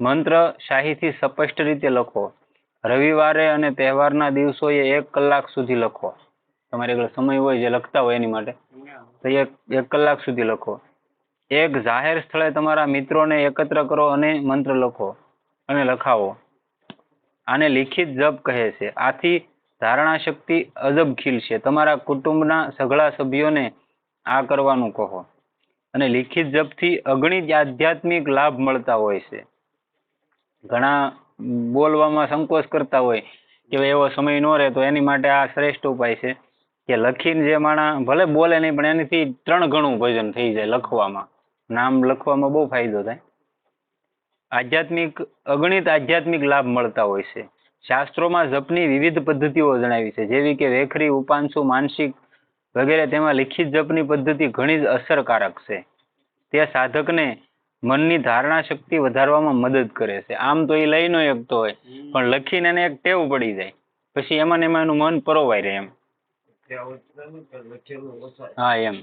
મંત્ર શાહીથી સ્પષ્ટ રીતે લખો. રવિવારે અને તહેવારના દિવસોએ 1 કલાક સુધી લખો. તમારે આગળ સમય હોય જે લખતા હોય એની માટે તો 1 કલાક સુધી લખો. એક જાહેર સ્થળે તમારા મિત્રોને એકત્ર કરો અને મંત્ર લખો અને લખાવો. આને લિખિત જપ કહે છે. આથી ધારણા શક્તિ અજબ ખીલશે. તમારા કુટુંબના સઘળા સભ્યોને આ કરવાનું કહો. અને લિખિત જપથી અગણિત આધ્યાત્મિક લાભ મળતા હોય છે. ઘણા બોલવામાં સંકોચ કરતા હોય કે એવો સમય ન રહે, તો એની માટે આ શ્રેષ્ઠ ઉપાય છે કે લખીને જે માણસ ભલે બોલે નહીં પણ એનાથી 3 ગણું ભજન થઈ જાય. લખવામાં નામ લખવામાં બહુ ફાયદો થાય. અગણિત આધ્યાત્મિક લાભ મળતા હોય છે. શાસ્ત્રોમાં જપની વિવિધ પદ્ધતિઓ જણાવી છે, જેવી કે વેખરી, ઉપાંશુ, માનસિક વગેરે. તેમાં લિખિત જપની પદ્ધતિ ઘણી જ અસરકારક છે. તે સાધકને મનની ધારણા શક્તિ વધારવામાં મદદ કરે છે. આમ તો એ લઈ ન શકતો હોય પણ લખીને એને એક ટેવ પડી જાય, પછી એમાં ને એમાં એનું મન પરોવાય રહે એમ. હા એમ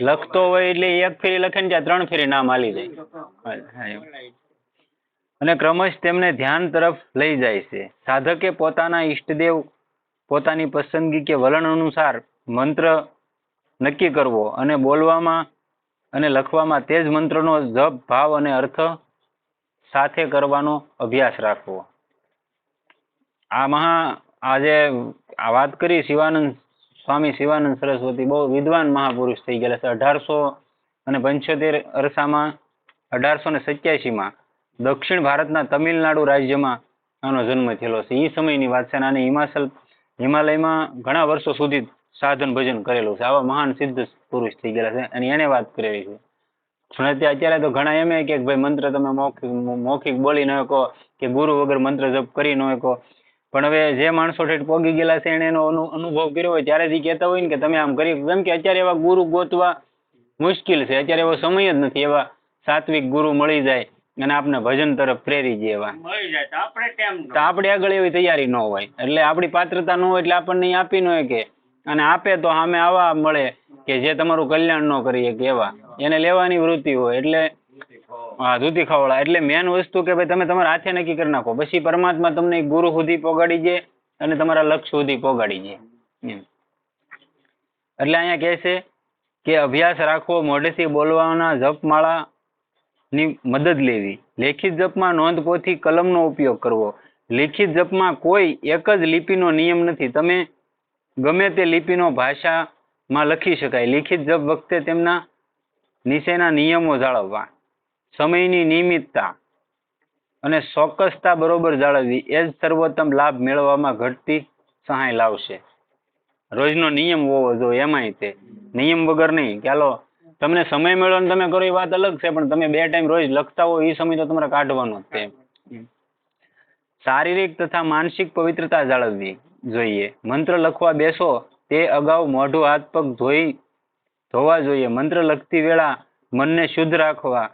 લખતો હોય એટલે 1 ફેરી લખે ને ત્યાં 3 ફેરી નામ આલી જાય અને ક્રમશ તેમને ધ્યાન તરફ લઈ જાય છે. સાધકે પોતાના ઈષ્ટદેવ, પોતાની પસંદગી કે વલણ અનુસાર મંત્ર નક્કી કરવો અને બોલવામાં અને લખવામાં તે જ મંત્રનો જપ ભાવ અને અર્થ સાથે કરવાનો અભ્યાસ રાખવો. આજે આ વાત કરી સ્વામી શિવાનંદ સરસ્વતી બહુ વિદ્વાન મહાપુરુષ થઈ ગયેલા છે. 1875 અરસામાં 1887માં દક્ષિણ ભારતના તમિલનાડુ રાજ્યમાં આનો જન્મ થયેલો છે. એ સમયની વાત છે. અને હિમાલયમાં ઘણા વર્ષો સુધી સાધન ભજન કરેલું છે. આવા મહાન સિદ્ધ પુરુષ થઈ ગયેલા છે અને એને વાત કરેલી છે. અત્યારે તો ઘણા એમ કે ભાઈ મંત્ર તમે મૌખિક બોલી ન શકો કે ગુરુ વગર મંત્ર જપ કરી ન શકો. પણ હવે જે માણસો ઠેઠ પોગી ગયેલા છે એને એનો અનુભવ કર્યો હોય ત્યારે જ કહેતા હોય ને કે તમે આમ કરી. કેમ કે અત્યારે એવા ગુરુ ગોતવા મુશ્કેલ છે. અત્યારે એવો સમય જ નથી. એવા સાત્વિક ગુરુ મળી જાય અને આપણે ભજન તરફ પ્રેરી જાય એવા મળી જાય તો આપણે આગળ એવી તૈયારી ન હોય, એટલે આપણી પાત્રતા ન હોય એટલે આપણને આપી ન હોય કે, અને આપે તો સામે આવા મળે કે જે તમારું કલ્યાણ ન કરી શકે એવા, એને લેવાની વૃત્તિ હોય. એટલે હા, ધૂતી ખાવડા. એટલે મેન વસ્તુ કે ભાઈ તમે તમારા હાથે નક્કી કરી નાખો, પછી પરમાત્મા તમને ગુરુ સુધી પોગાડી જાય અને તમારા લક્ષ્ય સુધી પોગાડી જાય. એટલે અહીંયા કહે છે કે અભ્યાસ રાખવો, મોઢેથી બોલવાના જપમાળા ની મદદ લેવી. લેખિત જપમાં નોંધપોથી કલમનો ઉપયોગ કરવો. લિખિત જપમાં કોઈ એક જ લિપિનો નિયમ નથી. તમે ગમે તે લિપિનો ભાષામાં લખી શકાય. લિખિત જપ વખતે તેમના નીચેના નિયમો જાળવવા. સમયની નિયમિતતા અને ચોક્કસતા બરોબર જાળવવી એ જ સર્વોત્તમ લાભ મેળવવામાં ઘટતી સહાય લાવશે. રોજનો નિયમ હોવો જોઈએ. એમાંય તે નિયમ વગર નહીં કે હાલો તમને સમય મળ્યો ને તમે કરો એ વાત અલગ છે, પણ તમે 2 ટાઈમ રોજ લખતા હો એ સમય તો તમારે કાઢવાનો જ છે. શારીરિક તથા માનસિક પવિત્રતા જાળવવી જોઈએ. મંત્ર લખવા બેસો તે અગાઉ મોઢું, હાથ, પગ ધોવા જોઈએ. મંત્ર લખતી વેળા મનને શુદ્ધ રાખવા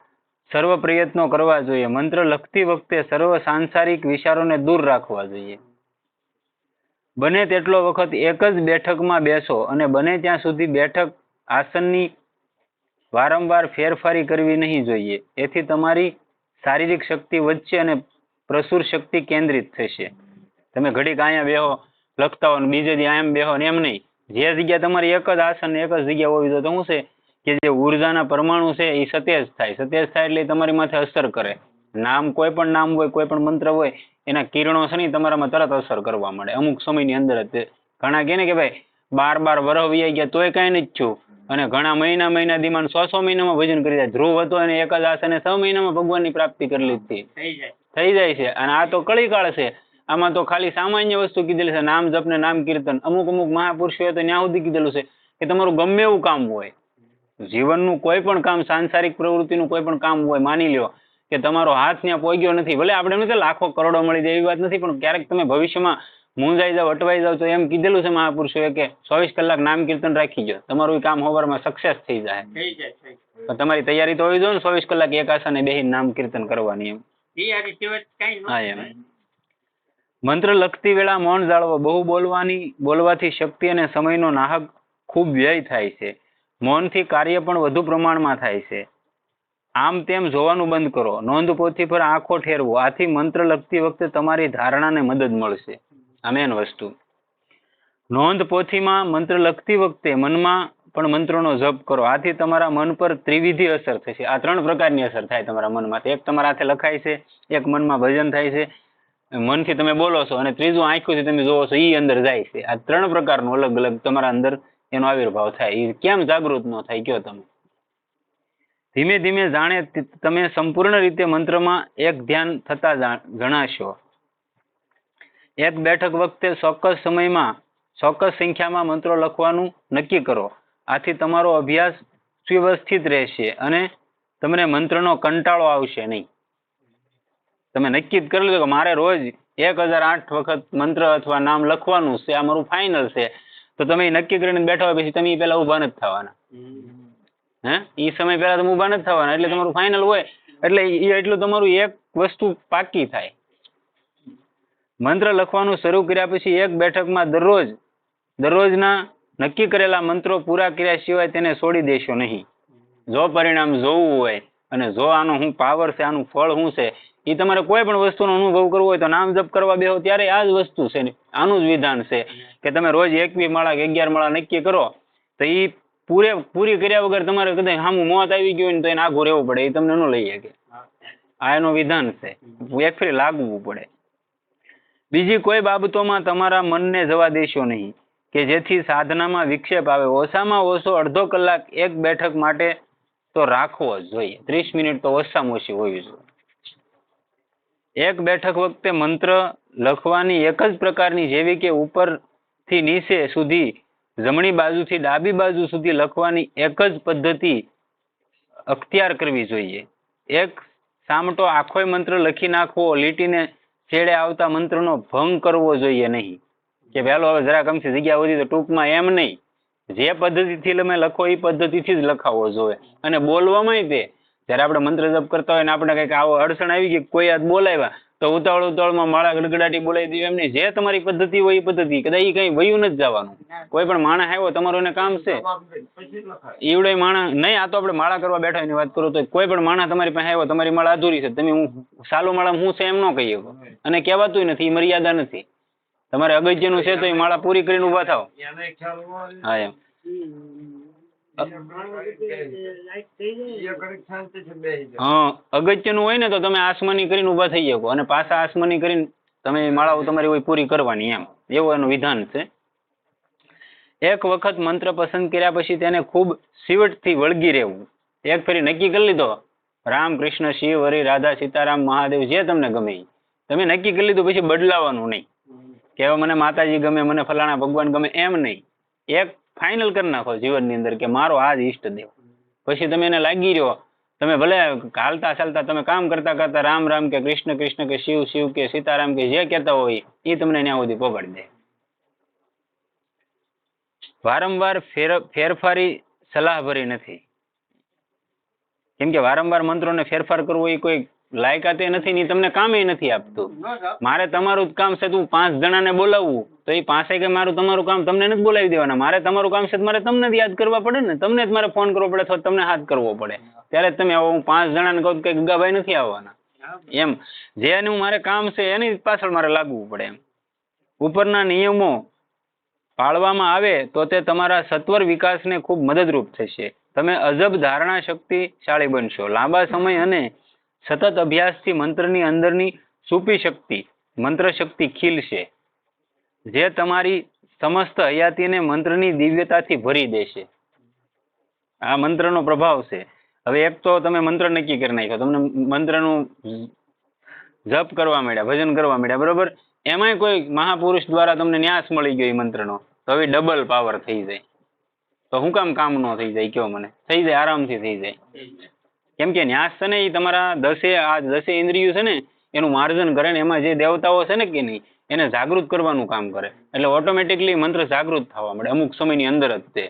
સર્વ પ્રયત્નો કરવા જોઈએ. મંત્ર લખતી વખતે સર્વ સાંસારિક વિચારોને દૂર રાખવા જોઈએ. બને તેટલો વખત એક જ બેઠકમાં બેસો અને બને ત્યાં સુધી બેઠક આસનની વારંવાર ફેરફારી કરવી નહીં જોઈએ. એથી તમારી શારીરિક શક્તિ વધશે અને પ્રસુર શક્તિ કેન્દ્રિત થશે. તમે ઘડીક અહીંયા બેહો લખતા હો ને બીજે દી આમ બેહો ને એમ નહીં. જે જગ્યા તમારી એક જ આસન એક જ જગ્યા હોવી જોઈએ તો શું છે કે જે ઉર્જાના પરમાણુ છે એ સતેજ થાય. સતેજ થાય એટલે તમારી માથે અસર કરે. નામ કોઈ પણ નામ હોય, કોઈ પણ મંત્ર હોય, એના કિરણો છે ને તમારામાં તરત અસર કરવા મળે અમુક સમયની અંદર જ. ઘણા કહે ને કે ભાઈ 12 વર્ષ વહી ગયા તોય કાંઈ નથી થયું, અને ઘણા મહિના દીમાં 6 મહિનામાં ભજન કરી જાય. ધ્રુવ હતો અને એક જ આસને 6 મહિનામાં ભગવાનની પ્રાપ્તિ કરી લીધી થઈ જાય છે. અને આ તો કળીકાળ છે. આમાં તો ખાલી સામાન્ય વસ્તુ કીધેલી છે, નામ જપ ને નામ કીર્તન. અમુક મહાપુરુષોએ તો ત્યાં સુધી કીધેલું છે કે તમારું ગમે એવું કામ હોય, જીવનનું કોઈ પણ કામ, સાંસારિક પ્રવૃત્તિનું કોઈ પણ કામ હોય, માની લ્યો કે તમારો હાથ ત્યાં પહોંચ્યો નથી, ભલે આપણે નથી લાખો કરોડો મળી જાય એવી વાત નથી, પણ ક્યારેક તમે ભવિષ્યમાં મૂંઝાઈ જાવ, અટવાઈ જાવ, તો એમ કીધેલું છે મહાપુરુષોએ કે 24 કલાક નામ કીર્તન રાખી ગયો, તમારું કામ સવારમાં સક્સેસ થઈ જાય. તો તમારી તૈયારી તો હોવી જોઈએ ને 24 કલાક એક આસને બેહીને નામ કીર્તન કરવાની એમ. હા એમ. મંત્ર લખતી વેળા મૌન જાળવો. બહુ બોલવાથી શક્તિ અને સમયનો નાહક ખૂબ વ્યય થાય છે. મૌનથી કાર્ય પણ વધુ પ્રમાણમાં થાય છે. આમ તેમ જોવાનું બંધ કરો. નોંધ પોથી પર આંખો ઠેરવો. આથી મંત્ર લખતી વખતે તમારી ધારણાને મદદ મળશે. આ મેન વસ્તુ. નોંધ પોથીમાં મંત્ર લખતી વખતે મનમાં પણ મંત્રોનો જપ કરો. આથી તમારા મન પર ત્રિવિધ અસર થશે. આ 3 પ્રકારની અસર થાય તમારા મનમાં. એક તમારા હાથે લખાય છે, એક મનમાં ભજન થાય છે, મનથી તમે બોલો છો, અને ત્રીજું આંખોથી તમે જોવો છો, એ અંદર જાય છે. આ 3 પ્રકારનું અલગ અલગ તમારા અંદર એનો આવિર્ભાવ થાય. એ કેમ જાગૃત ન થાય કયો તમે? ધીમે ધીમે જાણે તમે સંપૂર્ણ રીતે મંત્રમાં એક ધ્યાન થતા જણાશો. એક બેઠક વખતે ચોક્કસ સમયમાં ચોક્કસ સંખ્યામાં મંત્રો લખવાનું નક્કી કરો. આથી તમારો અભ્યાસ સુવ્યવસ્થિત રહેશે અને તમને મંત્રનો કંટાળો આવશે નહીં. તમે નક્કી કરી લો કે મારે રોજ 1008 વખત મંત્ર અથવા નામ લખવાનું છે, આ મારું ફાઇનલ છે, તો તમે નક્કી કરીને બેઠા હોય પછી તમે પેલા ઉભા નથી થવાના. એ સમય પહેલા તમે ઉભા નથી થવાના. એટલે તમારું ફાઇનલ હોય એટલે એટલું તમારું એક વસ્તુ પાકી થાય. મંત્ર લખવાનું શરૂ કર્યા પછી એક બેઠકમાં દરરોજના નક્કી કરેલા મંત્રો પૂરા કર્યા સિવાય તેને છોડી દેશો નહીં. જો પરિણામ જોવું હોય અને જો આનો શું પાવર છે, આનું ફળ શું છે, એ તમારે કોઈ પણ વસ્તુનો અનુભવ કરવો હોય તો નામ જપ કરવા બેહો ત્યારે આ જ વસ્તુ છે, આનું જ વિધાન છે કે તમે રોજ 21 માળા કે 11 માળા નક્કી કરો તો એ પૂરી કર્યા વગર તમારે કદાચ સામું મોત આવી ગયું હોય ને તો એને આઘું રહેવું પડે. એ તમને ન લઈ શકે. આ એનું વિધાન છે. એક ફેરી લાગવું પડે. બીજી કોઈ બાબતોમાં તમારા મનને જવા દેશો નહીં કે જેથી સાધનામાં વિક્ષેપ આવે. ઓછામાં ઓછો અડધો કલાક એક બેઠક માટે તો રાખવો જ જોઈએ. 30 મિનિટ તો ઓછામાં ઓછી હોવી જોઈએ. એક બેઠક વખતે મંત્ર લખવાની એક જ પ્રકારની, જેવી કે ઉપરથી નીચે સુધી, જમણી બાજુથી ડાબી બાજુ સુધી લખવાની એક જ પદ્ધતિ અખ્તિયાર કરવી જોઈએ. એક સામટો આખોય મંત્ર લખી નાખવો. લીટીને છેડે આવતા મંત્રનો ભંગ કરવો જોઈએ નહીં. કે વહેલો હવે જરાક અમથી જગ્યા વધી તો ટૂંકમાં એમ નહીં. જે પદ્ધતિથી તમે લખો એ પદ્ધતિથી જ લખાવવો જોઈએ. અને બોલવામાં તે જયારે આપણે મંત્ર જપ કરતા હોય ને આપણે કંઈક આવો અડચણ આવી ગઈ, કોઈ યાદ બોલાવ્યા તો ઉતાવળમાં માળા ગડગડાટી બોલાવી દેવી એમ નહીં. જે તમારી પદ્ધતિ હોય એ પદ્ધતિ. કદાચ એ કઈ વયું નથી જવાનું. કોઈ પણ માણસ આવ્યો તમારું એને કામ છે એવડે માણસ નહીં. આ તો આપણે માળા કરવા બેઠા એની વાત કરો તો કોઈ પણ માણસ તમારી પાસે આવ્યો, તમારી માળા અધૂરી છે, તમે હું સાલું માળા હું છે એમ ન કહી શકો. અને કહેવાતું નથી, એ મર્યાદા નથી. તમારે અગત્યનું છે તો એ માળા પૂરી કરીને ઉભા થાવ. હા એમ. હા, અગત્યનું હોય ને તો તમે આસમાની કરીને ઉભા થઈ શકો અને પાછા આસમાની કરીને તમે માળાઓ તમારી હોય પૂરી કરવાની. એમ એવું એનું વિધાન છે. એક વખત મંત્ર પસંદ કર્યા પછી તેને ખૂબ શિવટથી વળગી રહેવું. એક ફેરી નક્કી કરી લીધો, રામ કૃષ્ણ શિવ હરિ રાધા સીતારામ મહાદેવ જે તમને ગમે તમે નક્કી કરી લીધું, પછી બદલાવાનું નહીં કે હવે મને માતાજી ગમે, મને ફલાણા ભગવાન ગમે, એમ નહીં. એક ફાઇનલ કરી નાખો જીવનની અંદર કે મારો આ જ ઈષ્ટદેવ. પછી તમે એને લાગી રહ્યો. તમે ભલે હાલતા ચાલતા તમે કામ કરતા કરતા રામ રામ કે કૃષ્ણ કૃષ્ણ કે શિવ શિવ કે સીતારામ કે જે કહેતા હોય એ તમને ત્યાં સુધી પકડી દે. વારંવાર ફેરફારી સલાહ ભરી નથી. કેમ કે વારંવાર મંત્રોને ફેરફાર કરવો એ કોઈ લાયકાતે નથી ને તમને કામે નથી આપતું. મારે તમારું જ કામ છે, તું 5 જણાને બોલાવવું તો એ 5 કે મારું તમારું કામ તમને નથી બોલાવી દેવાના. મારે તમારું કામ છે મારે તમને જ યાદ કરવા પડે ને, તમને જ મારે ફોન કરવો પડે અથવા તમને હાથ કરવો પડે. ત્યારે જ તમે આવો. હું 5 જણાને કહું કે ગગાભાઈ નથી આવવાના એમ. જેનું મારે કામ છે એની પાછળ મારે લાગવું પડે એમ. ઉપરના નિયમો પાળવામાં આવે તો તે તમારા સત્વર વિકાસને ખૂબ મદદરૂપ થશે. તમે અજબ ધારણા શક્તિશાળી બનશો. લાંબા સમય અને સતત અભ્યાસથી મંત્રની અંદરની છુપી શક્તિ, મંત્ર શક્તિ ખીલશે, જે તમારી સમસ્ત હયાતીને મંત્રની દિવ્યતાથી ભરી દેશે. આ મંત્રનો પ્રભાવ છે. હવે એક તો તમે મંત્ર નક્કી કરી નાખ્યો, તમને મંત્રનું જપ કરવા માંડ્યા, ભજન કરવા માંડ્યા, બરોબર. એમાંય કોઈ મહાપુરુષ દ્વારા તમને ન્યાસ મળી ગયો એ મંત્રનો, તો હવે ડબલ પાવર થઈ જાય. તો હું કામ ન થઈ જાય કયો મને? થઈ જાય, આરામથી થઈ જાય. કેમ કે ન્યાસ છે ને એ તમારા 10 ઇન્દ્રિયો છે ને એનું માર્જન કરે ને એમાં જે દેવતાઓ છે ને કે નહીં એને જાગૃત કરવાનું કામ કરે. એટલે ઓટોમેટિકલી મંત્ર જાગૃત થવા મળે અમુક સમયની અંદર જ. તે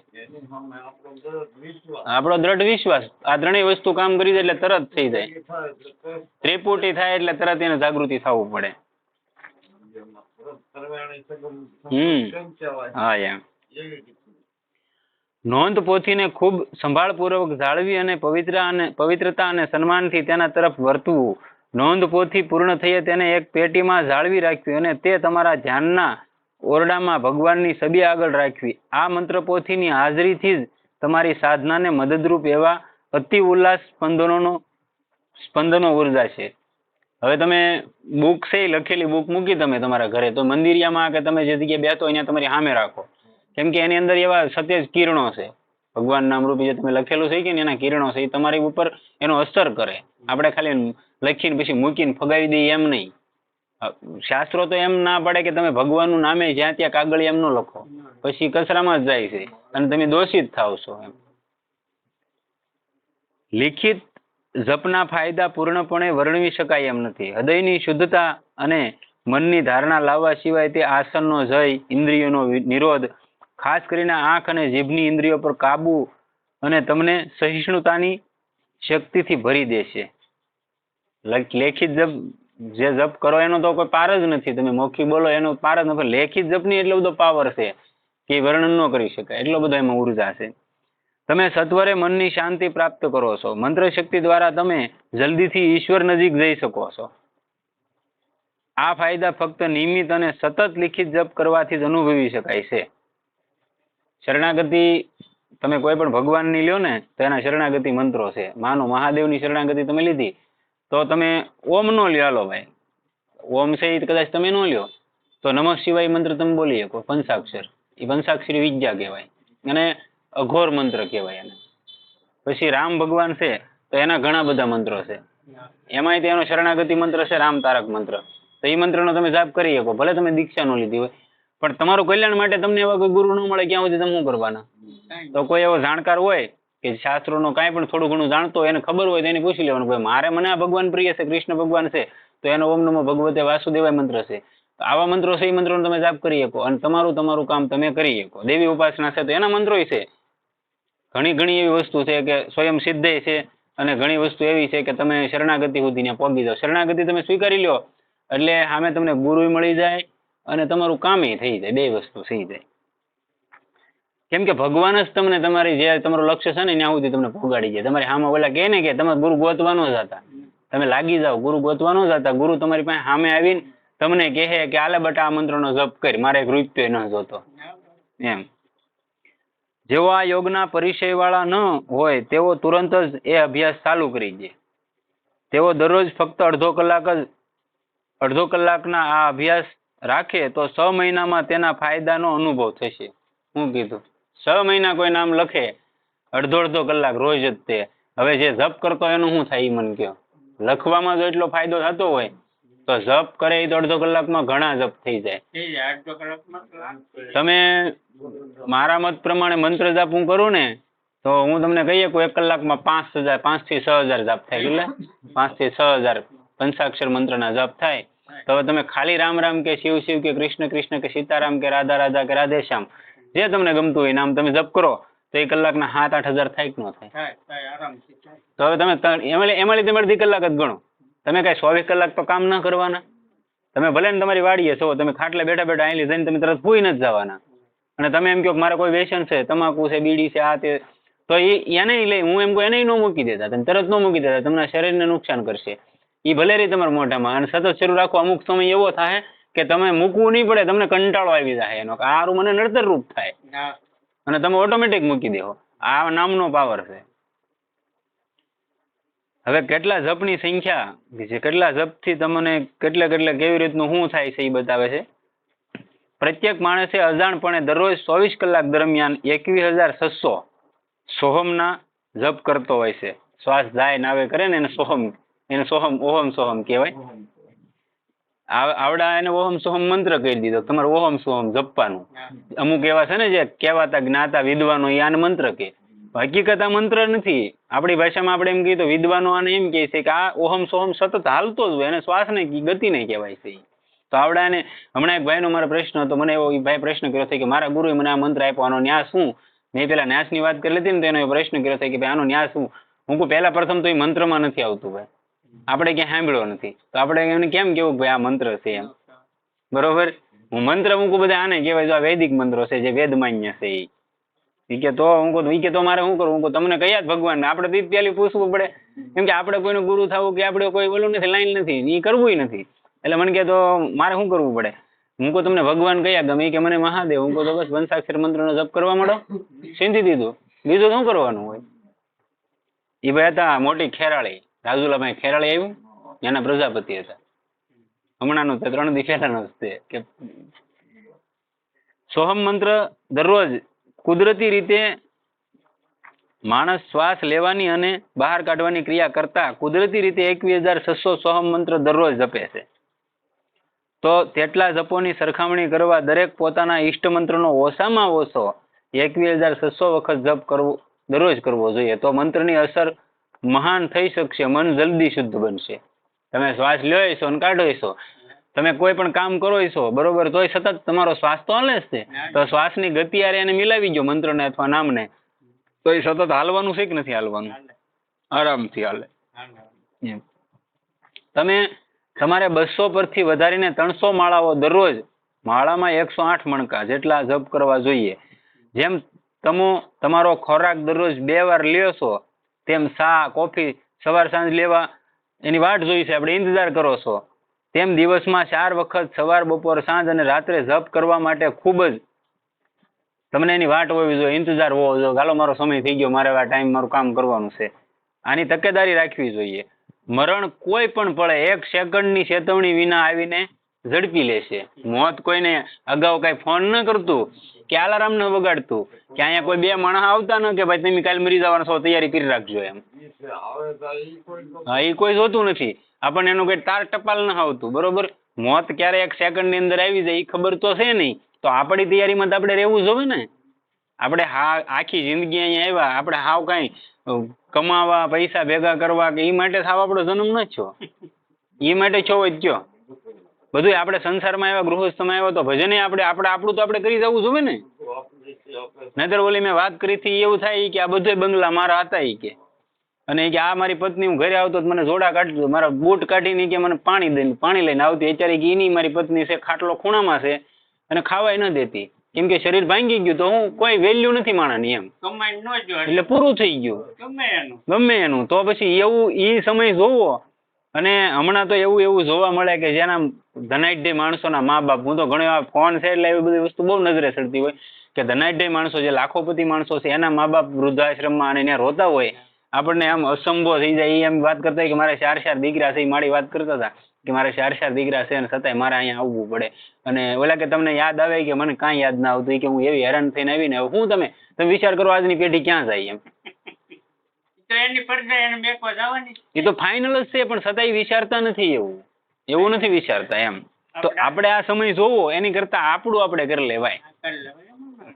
આપણો દ્રઢ વિશ્વાસ, આ ત્રણેય વસ્તુ કામ કરી જાય એટલે તરત થઈ જાય. ત્રિપુટી થાય એટલે તરત એને જાગૃતિ થવું પડે. હા એમ. નોંધ પોથીને ખૂબ સંભાળપૂર્વક જાળવી અને પવિત્રતા અને સન્માનથી તેના તરફ વર્તવું. નોંધ પોથી પૂર્ણ થઈએ તેને એક પેટીમાં જાળવી રાખવી અને તે તમારા ધ્યાનના ઓરડામાં ભગવાનની છબી આગળ રાખવી. આ મંત્ર પોથીની હાજરીથી જ તમારી સાધનાને મદદરૂપ એવા અતિ ઉલ્લાસ સ્પંદનો ઉર્જા છે. હવે તમે બુક છે લખેલી બુક મૂકી તમે તમારા ઘરે, તો મંદિરિયામાં કે તમે જે જગ્યાએ બેઠો અહીંયા તમારી સામે રાખો, કેમ કે એની અંદર એવા સતેજ કિરણો છે. ભગવાન નામરૂપી જે તમે લખેલું છે કે એના કિરણો છે એ તમારી ઉપર એનો અસર કરે. આપણે ખાલી લખીને પછી મૂકીને ફગાવી દઈએ એમ નહીં. શાસ્ત્રો તો એમ ના પડે કે તમે ભગવાનનું નામે જ્યાં ત્યાં કાગળ એમ ન લખો, પછી કચરામાં જ જાય છે અને તમે દોષિત થાવ છો. એમ લિખિત જપના ફાયદા પૂર્ણપણે વર્ણવી શકાય એમ નથી. હૃદયની શુદ્ધતા અને મનની ધારણા લાવવા સિવાય તે આસનનો જય, ઇન્દ્રિયોનો નિરોધ, ખાસ કરીને આંખ અને જીભની ઇન્દ્રિયો પર કાબુ અને તમને સહિષ્ણુતાની શક્તિથી ભરી દેશે. લેખિત જપ જે જપ કરો એનો તો કોઈ પાર જ નથી. તમે મૌખિક બોલો એનો પાર જ નથી. લેખિત જપની એટલો બધો પાવર છે કે વર્ણન ન કરી શકાય, એટલો બધો એમાં ઉર્જા છે. તમે સત્વરે મનની શાંતિ પ્રાપ્ત કરો છો. મંત્ર શક્તિ દ્વારા તમે જલ્દીથી ઈશ્વર નજીક જઈ શકો છો. આ ફાયદા ફક્ત નિયમિત અને સતત લિખિત જપ કરવાથી જ અનુભવી શકાય છે. શરણાગતિ તમે કોઈ પણ ભગવાનની લ્યો ને તો એના શરણાગતિ મંત્રો છે. માનો મહાદેવની શરણાગતિ તમે લીધી તો તમે ઓમ નો લ્યો ભાઈ, ઓમ છે એ કદાચ તમે નો લ્યો તો નમઃ શિવાય મંત્ર તમે બોલી શકો, પંચાક્ષર. એ પંચાક્ષરી વિદ્યા કહેવાય અને અઘોર મંત્ર કહેવાય એને. પછી રામ ભગવાન છે તો એના ઘણા બધા મંત્રો છે. એમાંય તેનો શરણાગતિ મંત્ર છે રામ તારક મંત્ર. તો એ મંત્રનો તમે જાપ કરી શકો, ભલે તમે દીક્ષા નો લીધી હોય, પણ તમારું કલ્યાણ માટે તમને એવા કોઈ ગુરુ ન મળે ક્યાં સુધી તમે શું કરવાના? તો કોઈ એવો જાણકાર હોય કે શાસ્ત્રોનો કાંઈ પણ થોડું ઘણું જાણતો હોય, એને ખબર હોય તો એને પૂછી લેવાનું, ભાઈ મારે મને આ ભગવાન પ્રિય છે, કૃષ્ણ ભગવાન છે, તો એનો ઓમ નમો ભગવતે વાસુદેવાય મંત્ર છે. આવા મંત્રો છે, એ મંત્રોનો તમે જાપ કરી શકો અને તમારું કામ તમે કરી શકો. દેવી ઉપાસના છે તો એના મંત્રોય છે. ઘણી એવી વસ્તુ છે કે સ્વયં સિદ્ધય છે અને ઘણી વસ્તુ એવી છે કે તમે શરણાગતિ સુધી પહોંચી જાઓ. શરણાગતિ તમે સ્વીકારી લો એટલે સામે તમને ગુરુ મળી જાય અને તમારું કામ થઈ જાય. બે વસ્તુ થઈ જાય. કેમ કે ભગવાન જ તમને તમારી જે તમારું લક્ષ્ય છે ને ત્યાં સુધી તમને પહોંચાડી જાય. તમારી સામે ઓલા કહે ને કે તમે ગુરુ ગોતવાનો જ હતા, તમે લાગી જાઓ, ગુરુ ગોતવાનો જ હતા. ગુરુ તમારી પાસે સામે આવીને તમને કહે કે આલે બટા આ મંત્રનો જપ કરી, મારે એક રૂપિયો ન જોતો. એમ જેઓ આ યોગના પરિચય વાળા ન હોય તેઓ તુરંત જ એ અભ્યાસ ચાલુ કરી દે. તેઓ દરરોજ ફક્ત અડધો કલાકના આ અભ્યાસ રાખે તો 6 મહિનામાં તેના ફાયદાનો અનુભવ થશે. હું કીધું 6 મહિના કોઈ નામ લખે અડધો કલાક રોજ જ તે. હવે જે જપ કરતો એનું શું થાય એ મને કહો. લખવામાં જો એટલો ફાયદો થતો હોય તો જપ કરે એ તો અડધો કલાકમાં ઘણા જપ થઈ જાય. તમે મારા મત પ્રમાણે મંત્ર જાપ હું કરું ને તો હું તમને કહીએ કે 1 કલાકમાં 5 થી 6000 જાપ થાય. એટલે 5 થી 6000 પંચાક્ષર મંત્રના જાપ થાય. તો હવે તમે ખાલી રામ રામ કે શિવ શિવ કે કૃષ્ણ કૃષ્ણ કે સીતારામ કે રાધા રાધા કે રાધેશ્યામ જે તમને ગમતું હોય નામ તમે જપ કરો તો 1 કલાકના 7-8 હજાર થાય કે ન થાય? તો હવે તમે એમાં તમે અડધી કલાક જ ગણો. તમે કઈ 24 કલાક તો કામ ના કરવાના. તમે ભલે ને તમારી વાડીએ છો, તમે ખાટલે બેઠા અહીં જઈને તમે તરત ભૂઈ નથી જવાના. અને તમે એમ કહો કે મારે કોઈ વ્યસન છે, તમાકુ છે, બીડી છે, આ તે, તો એને લઈ હું એમ કહું એને ન મૂકી દેતા. તમે તરત ન મૂકી દેતા, તમારા શરીરને નુકસાન કરશે. એ ભલે રહી તમારા મોઢામાં અને સતત શરૂ રાખો. અમુક સમય એવો થાય કે તમે મૂકવું નહીં પડે, તમને કંટાળો આવી જાય એનો કે આ મને નડતર રૂપ થાય અને તમે ઓટોમેટિક મૂકી દેવો. આ નામનો પાવર છે. હવે કેટલા જપની સંખ્યા છે, કેટલા જપથી તમને કેટલા કેવી રીતનું શું થાય છે એ બતાવે છે. પ્રત્યેક માણસે અજાણપણે દરરોજ 24 કલાક દરમિયાન 21,600 સોહમના જપ કરતો હોય છે. શ્વાસ જાય નાવે કરે ને એને સોહમ ઓહમ સોહમ કહેવાય. આવડા એને ઓહમ સોહમ મંત્ર કહી દીધો. તમારે ઓહમ સોહમ જપવાનું. અમુક એવા છે ને જે કહેવાતા જ્ઞાતા વિદ્વાનો એ આને મંત્ર કહે. હકીકત આ મંત્ર નથી. આપણી ભાષામાં આપણે એમ કહીએ તો વિદ્વાનો આને એમ કહે છે કે આ ઓહમ સોહમ સતત હાલતો જ હોય, એને શ્વાસ ને ગતિ નહીં કહેવાય છે. તો આવડા એને હમણાં એક ભાઈનો મારો પ્રશ્ન હતો, મને એવો ભાઈ પ્રશ્ન કર્યો છે કે મારા ગુરુએ મને આ મંત્ર આપ્યો, આનો ન્યાસ શું? મેં પેલા ન્યાસની વાત કરી લીધી ને તો એનો પ્રશ્ન કર્યો છે કે ભાઈ આનો ન્યાસ શું? હું કહું પહેલા પ્રથમ તો એ મંત્રમાં નથી આવતું ભાઈ, આપણે ક્યાં સાંભળ્યો નથી, તો આપણે એને કેમ કેવું ભાઈ આ મંત્ર છે એમ? બરોબર. હું મંત્ર મૂકું બધા આને કહેવાય જો આ વૈદિક મંત્રો છે જે વેદ માન્ય છે. ઈ કે તો હું કહું ઈ કે તો મારે શું કરવું? હું કહું તમને કયા ભગવાન? આપણે તો પેલી પૂછવું પડે, કેમ કે આપણે કોઈનું ગુરુ થવું કે આપણે કોઈ બોલું નથી, લાઈન નથી, ઈ કરવું નથી. એટલે મને કે તો મારે શું કરવું પડે? હું કહું તમને ભગવાન કયા ગમે? કે મને મહાદેવ. હું કહું તો બસ પંચાક્ષર મંત્રનો જપ કરવા માંડો, સિંધી દીધું, બીજું શું કરવાનું હોય? એ ભાઈ હતા મોટી ખેરાળી, રાજુલાભાઈ ખેરાળી આવ્યું, એના પ્રજાપતિ હતા. હમણાંનું 3 દી પહેલાનું જ છે કે સોહમ મંત્ર દરરોજ કુદરતી રીતે માણસ શ્વાસ લેવાની અને બહાર કાઢવાની ક્રિયા કરતા કુદરતી રીતે 21,600 સોહમ મંત્ર દરરોજ જપે છે. તો તેટલા જપોની સરખામણી કરવા દરેક પોતાના ઈષ્ટ મંત્રનો ઓછામાં ઓછો 21,600 વખત જપ કરવો, દરરોજ કરવો જોઈએ. તો મંત્રની અસર મહાન થઈ શકશે, મન જલ્દી શુદ્ધ બનશે. તમે શ્વાસ લ્યો છો અને કાઢો છો, તમે કોઈ પણ કામ કરો છો બરોબર, તોય સતત તમારો શ્વાસ તો હાલે જ છે. તો શ્વાસની ગતિ આરે એને મિલાવી ગયો મંત્રને અથવા નામને, તો એ સતત હાલવાનું છે કે નથી હાલવાનું? આરામથી હાલે. તમે તમારે 200 પરથી વધારીને 300 માળાઓ દરરોજ, માળામાં 108 મણકા જેટલા જપ કરવા જોઈએ. જેમ તમે તમારો ખોરાક દરરોજ 2 વાર લ્યો છો, તેમ ચા કોફી સવાર સાંજ લેવા એની વાટ જોઈ છે, આપણે ઇંતજાર કરો છો, તેમ દિવસમાં 4 વખત સવાર બપોર સાંજ અને રાત્રે જપ કરવા માટે ખૂબ જ તમને એની વાટ હોવી જોઈએ, ઇંતજાર હોવો જોઈએ. ગાલો મારો સમય થઈ ગયો, મારે આ ટાઈમ મારું કામ કરવાનું છે. આની તકેદારી રાખવી જોઈએ. મરણ કોઈ પણ પળે 1 સેકન્ડની ચેતવણી વિના આવીને ઝડપી લેશે. મોત કોઈને અગાઉ કઈ ફોન ન કરતું કે અલાર્મ ન વગાડતું કે અહીંયા કોઈ 2 માણસ આવતા ન કે ભાઈ તમે કાલે મરી જવાના છો, તૈયારી કરી રાખજો એમ. હા, એ કોઈ જોતું નથી. આપણને એનું કઈ તાર ટપાલ ન આવતું બરોબર. મોત ક્યારે 1 સેકન્ડની અંદર આવી જાય એ ખબર તો છે નહીં. તો આપણી તૈયારીમાં તો આપણે રહેવું જોવે ને. આપણે આખી જિંદગી અહીંયા આવ્યા, આપણે હાવ કઈ કમાવા પૈસા ભેગા કરવા કે એ માટે સાવ આપણો જન્મ ન થયો, એ માટે છો જ કયો. બધું આપણે સંસારમાં આવ્યા, ગૃહસ્થમાં આવ્યા તો ભજને આપણું તો આપણે કરી જવું જોવે ને. નહીતર ઓલી મેં વાત કરી હતી એવું થાય કે આ બધું બંગલા મારા હતા એ કે, અને કે આ મારી પત્ની હું ઘરે આવતો મને જોડા કાઢતો, મારા બૂટ કાઢીને કે મને પાણી લઈને આવતી. અત્યારે કે એની મારી પત્ની છે, ખાટલો ખૂણામાં છે અને ખાવાય ન દેતી, કેમ કે શરીર ભાંગી ગયું તો હું કોઈ વેલ્યુ નથી માણાની એમ, એટલે પૂરું થઈ ગયું ગમે એનું. તો પછી એવું એ સમય જોવો. અને હમણાં તો એવું જોવા મળે કે જેના ધનાઢ્ય માણસોના મા બાપ, હું તો ઘણી વાર ફોન છે એટલે એવી બધી વસ્તુ બહુ નજરે ચડતી હોય કે ધનાઢ્ય માણસો જે લાખોપતિ માણસો છે એના મા બાપ વૃદ્ધાશ્રમમાં અને ત્યાં રોતા હોય, આપણને આમ અસંભવ થઈ જાય. એ એમ વાત કરતા હોય કે મારે 4 દીકરા છે, એ મારી વાત કરતા હતા કે મારે 4 દીકરા છે અને છતાંય મારે અહીંયા આવવું પડે. અને ઓલા કે તમને યાદ આવે કે મને કાંઈ યાદ ના આવતું, કે હું એવી હેરાન થઈને આવીને હું તમે વિચાર કરો આજની પેઢી ક્યાં જાય એમ. એ તો ફાઇનલ જ છે, પણ છતાંય વિચારતા નથી, એવું નથી વિચારતા એમ. તો આપણે આ સમય જોવો એની કરતા આપણું આપણે કરી લેવાય.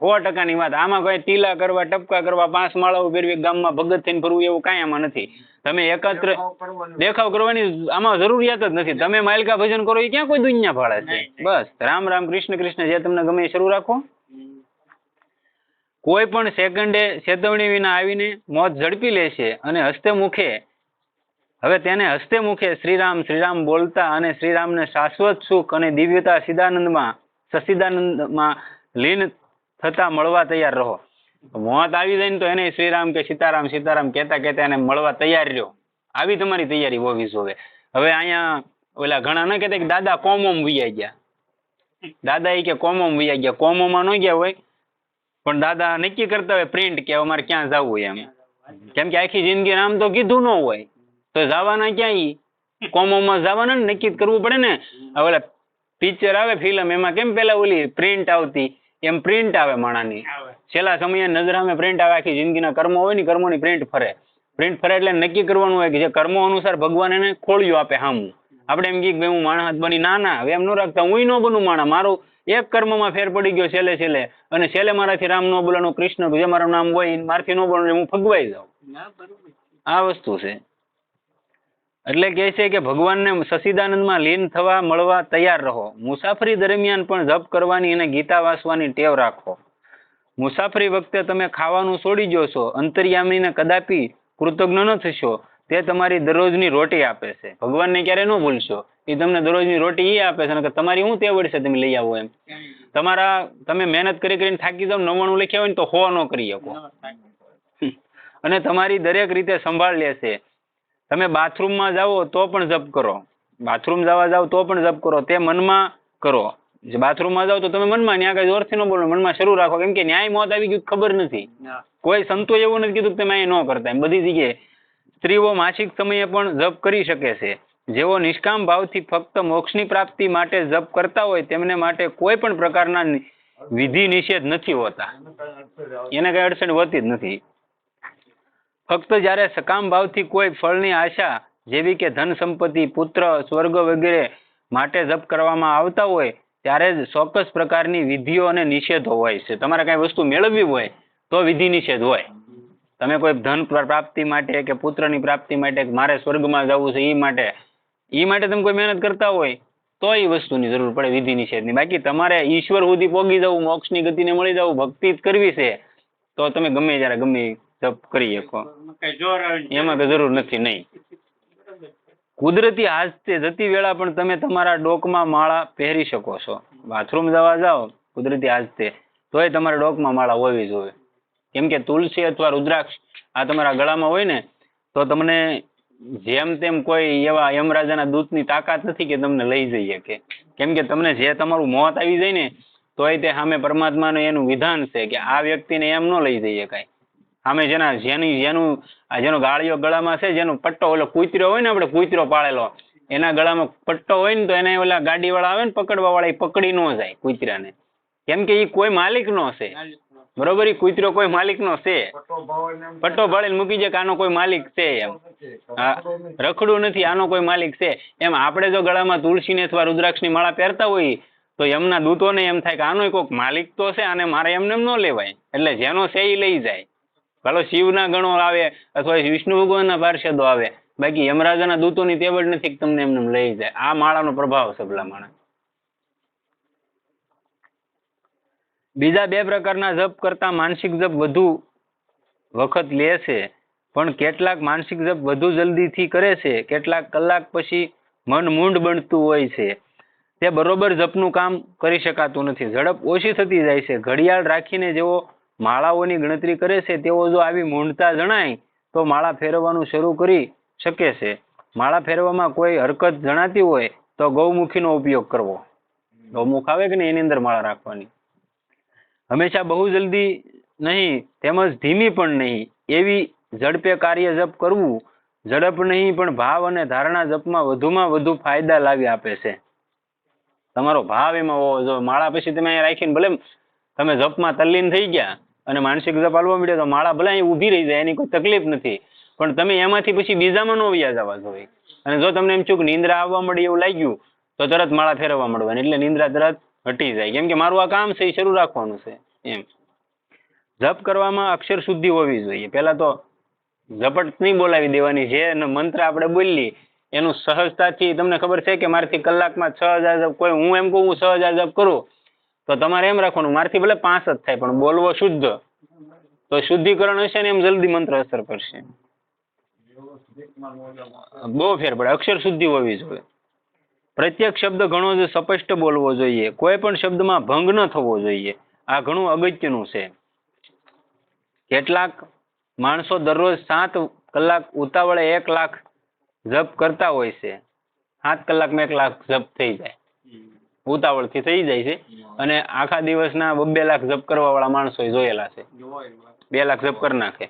100%ની વાત. આમાં કોઈ ટીલા કરવા, ટપકા કરવા, 5 માળાઓ ફેરવી ગામમાં ભગત થઈને ફરવું એવું કાંઈ આમાં નથી. તમે એકત્ર દેખાવ કરવાની આમાં જરૂરિયાત જ નથી. તમે માલિકા ભજન કરો એ ક્યાં કોઈ દુનિયા ફાળે છે. બસ રામ રામ કૃષ્ણ કૃષ્ણ જે તમને ગમે એ શરૂ રાખો. કોઈ પણ સેકન્ડે ચેતવણી વિના આવીને મોત ઝડપી લેશે અને હસ્તે મુખે, હવે તેને હસ્તે મુખે શ્રીરામ શ્રીરામ બોલતા અને શ્રીરામને શાશ્વત સુખ અને દિવ્યતા સચ્ચિદાનંદમાં લીન થતા મળવા તૈયાર રહો. મોત આવી જાય ને તો એને શ્રીરામ કે સીતારામ સીતારામ કહેતા કહેતા એને મળવા તૈયાર રહ્યો. આવી તમારી તૈયારી હોવી જોઈએ. હવે અહીંયા ઓલા ઘણા ન કહેતા કે દાદા કોમોમ વૈયા ગયા, દાદા એ કે કોમોમ વૈયા ગયા. કોમોમાં ન ગયા હોય પણ દાદા નક્કી કરતા હોય પ્રિન્ટ કે અમારે ક્યાં જવું એમ, કેમ કે આખી જિંદગી નામ તો કીધું ન હોય તો જવાના ક્યાં? કોમોમાં જવાના ને, નક્કી કરવું પડે ને. ઓલા પિક્ચર આવે ફિલ્મ, એમાં કેમ પેલા ઓલી પ્રિન્ટ આવતી એમ પ્રિન્ટ આવે માણાની, છેલ્લા સમયે નજર સામે પ્રિન્ટ આવે. આખી જિંદગીના કર્મો હોય ને, કર્મોની પ્રિન્ટ ફરે એટલે નક્કી કરવાનું હોય કે જે કર્મો અનુસાર ભગવાન એને ખોળ્યું આપે સામું. આપણે એમ કહીએ હું માણસ બની, ના હવે એમ ન રાખતા. હું ન બનું માણસ, મારું એક કર્મમાં ફેર પડી ગયો છેલ્લે અને છેલ્લે મારાથી રામ ન બોલાનું, કૃષ્ણ જે મારું નામ હોય મારથી ન બોલવાનું, હું ફગવાઈ જાઉં. આ વસ્તુ છે. એટલે કહે છે કે ભગવાનને સચ્ચિદાનંદમાં લીન થવા મળવા તૈયાર રહો. મુસાફરી દરમિયાન પણ જપ કરવાની અને ગીતા વાંચવાની ટેવ રાખો. મુસાફરી વખતે તમે ખાવાનું છોડી જોશો, અંતર્યામીને કદાપી કૃતજ્ઞ ન થશો, તે તમારી દરરોજની રોટી આપે છે. ભગવાનને ક્યારે ન ભૂલશો, એ તમને દરરોજની રોટી એ આપે છે. અને તમારી શું તેવડ છે તમે લઈ આવો એમ. તમે મહેનત કરીને થાકી જાવ, 99 લખ્યા હોય ને તો 100 ન કરી શકો. અને તમારી દરેક રીતે સંભાળ લેશે. તમે બાથરૂમમાં જાઓ તો પણ જપ કરો, બાથરૂમ જવા જાવ તો પણ જપ કરો, તે મનમાં કરો. બાથરૂમમાં જાવ તો તમે મનમાં, ત્યાં કઈ જોરથી ન બોલો, મનમાં શરૂ રાખો. કેમ કે ન્યાય મોત આવી ગયું ખબર નથી. કોઈ સંતો એવું નથી કીધું કે તમે અહીં ન કરતા. એમ બધી જગ્યાએ સ્ત્રીઓ માસિક સમયે પણ જપ કરી શકે છે. જેઓ નિષ્કામ ભાવથી ફક્ત મોક્ષની પ્રાપ્તિ માટે જપ કરતા હોય તેમને માટે કોઈ પણ પ્રકારના વિધિ નિષેધ નથી હોતા, એને કઈ અડચણ હોતી જ નથી. ફક્ત જ્યારે સકામ ભાવથી કોઈ ફળની આશા જેવી કે ધન સંપત્તિ, પુત્ર, સ્વર્ગ વગેરે માટે જપ કરવામાં આવતા હોય ત્યારે જ ચોક્કસ પ્રકારની વિધિઓ અને નિષેધો હોય છે. તમારે કઈ વસ્તુ મેળવવી હોય તો વિધિ નિષેધ હોય. તમે કોઈ ધન પ્રાપ્તિ માટે કે પુત્રની પ્રાપ્તિ માટે, મારે સ્વર્ગમાં જવું છે એ માટે તમે કોઈ મહેનત કરતા હોય તો એ વસ્તુની જરૂર પડે વિધિ નિષેધની. બાકી તમારે ઈશ્વર સુધી પોગી જવું, મોક્ષની ગતિને મળી જવું, ભક્તિ જ કરવી છે તો તમે ગમે ત્યારે ગમે જપ કરી શકો, એમાં કઈ જરૂર નથી. નહીં, કુદરતી હાજતે જતી વેળા પણ તમે તમારા ડોકમાં માળા પહેરી શકો છો. બાથરૂમ જવા જાઓ કુદરતી હાજતે તોય તમારા ડોકમાં માળા હોવી જોઈએ. કેમ કે તુલસી અથવા રુદ્રાક્ષ આ તમારા ગળામાં હોય ને તો તમને જેમ તેમ કોઈ એવા યમરાજાના દૂતની તાકાત નથી કે તમને લઈ જઈએ કે. કેમ કે તમને જે તમારું મોત આવી જાય ને તોય તે સામે પરમાત્માનું એનું વિધાન છે કે આ વ્યક્તિને એમ ન લઈ જઈએ કાંઈ. સામે જેનો ગાળિયો ગળામાં છે, જેનો પટ્ટો ઓલો કૂતરો હોય ને, આપણે કૂતરો પાળેલો, એના ગળામાં પટ્ટો હોય ને તો એને ઓલા ગાડી વાળા આવે ને પકડવા વાળા, એ પકડી ન જાય કૂતરાને. કેમ કે એ કોઈ માલિક નો છે, બરોબર. એ કૂતરો કોઈ માલિક નો છે, પટ્ટો ભાળીને મૂકી જાય કે આનો કોઈ માલિક છે એમ. હા, રખડું નથી, આનો કોઈ માલિક છે એમ. આપણે જો ગળામાં તુલસીને અથવા રુદ્રાક્ષની માળા પહેરતા હોય તો એમના દૂતોને એમ થાય કે આનો કોઈક માલિક તો છે, આને મારે એમને ન લેવાય. એટલે જેનો છે એ લઈ જાય. ભલો શિવના ગણો આવે અથવા વિષ્ણુ ભગવાનના પાર્ષદો આવે, બાકી યમરાજાના દૂતોની તેવડ નથી કે તમને એમને લઈ જાય. આ માળાનો પ્રભાવ છે ભલા માણસ. બીજા બે પ્રકારના જપ કરતા માનસિક જપ વધુ વખત લે છે, પણ કેટલાક માનસિક જપ વધુ જલ્દીથી કરે છે. કેટલાક કલાક પછી મન મૂંડ બનતું હોય છે, તે બરોબર જપનું કામ કરી શકાતું નથી. ઝડપ ઓછી થતી જાય છે. ઘડિયાળ રાખીને જેઓ માળાઓની ગણતરી કરે છે તેઓ જો આવી મૂંડતા જણાય તો માળા ફેરવવાનું શરૂ કરી શકે છે. માળા ફેરવવામાં કોઈ હરકત જણાતી હોય તો ગૌમુખીનો ઉપયોગ કરવો. ગૌમુખ આવે કે ને એની અંદર માળા રાખવાની. હંમેશા બહુ જલ્દી નહીં તેમજ ધીમી પણ નહીં એવી ઝડપે કાર્ય જપ કરવું. ઝડપ નહીં પણ ભાવ અને ધારણા જપમાં વધુમાં વધુ ફાયદા લાવી આપે છે. તમારો ભાવ એમાં હોવો જોઈએ. માળા પછી તમે અહીંયા રાખીને ભલે તમે જપમાં તલ્લીન થઈ ગયા અને માનસિક જપ હાલવા મળ્યો તો માળા ભલે અહીં ઊભી રહી જાય, એની કોઈ તકલીફ નથી, પણ તમે એમાંથી પછી બીજામાં ન વ્યા જવા જોઈએ. અને જો તમને એમ થયું કે નિંદ્રા આવવા મળી એવું લાગ્યું તો તરત માળા ફેરવવા મળવાની, એટલે નિંદ્રા તરત હટી જાય. કેમ કે મારું આ કામ છે એ શરૂ રાખવાનું છે એમ. જપ કરવામાં અક્ષર શુદ્ધિ હોવી જોઈએ. પહેલા તો ઝપટ નહીં બોલાવી દેવાની. જે મંત્ર આપણે બોલી એનું સહજતાથી, તમને ખબર છે કે મારથી કલાકમાં 6000 જપ, કોઈ હું એમ કહું હું 6000 જપ કરું તો તમારે એમ રાખવાનું મારથી ભલે 5 જ થાય પણ બોલવો શુદ્ધ, તો શુદ્ધિકરણ હશે ને એમ જલ્દી મંત્ર અસર કરશે. બહુ ફેર પડે. અક્ષર શુદ્ધિ હોવી જોઈએ. પ્રત્યેક શબ્દ ઘણો જ સ્પષ્ટ બોલવો જોઈએ. કોઈ પણ શબ્દમાં ભંગ ન થવો જોઈએ. આ ઘણું અગત્યનું છે. કેટલાક માણસો દરરોજ 7 કલાક ઉતાવળે 1 લાખ જપ કરતા હોય છે. 7 કલાકમાં 1 લાખ જપ થઈ જાય, ઉતાવળથી થઈ જાય છે. અને આખા દિવસના 2 લાખ જપ કરવા વાળા માણસો જોયેલા છે. 2 લાખ જપ કરી નાખે.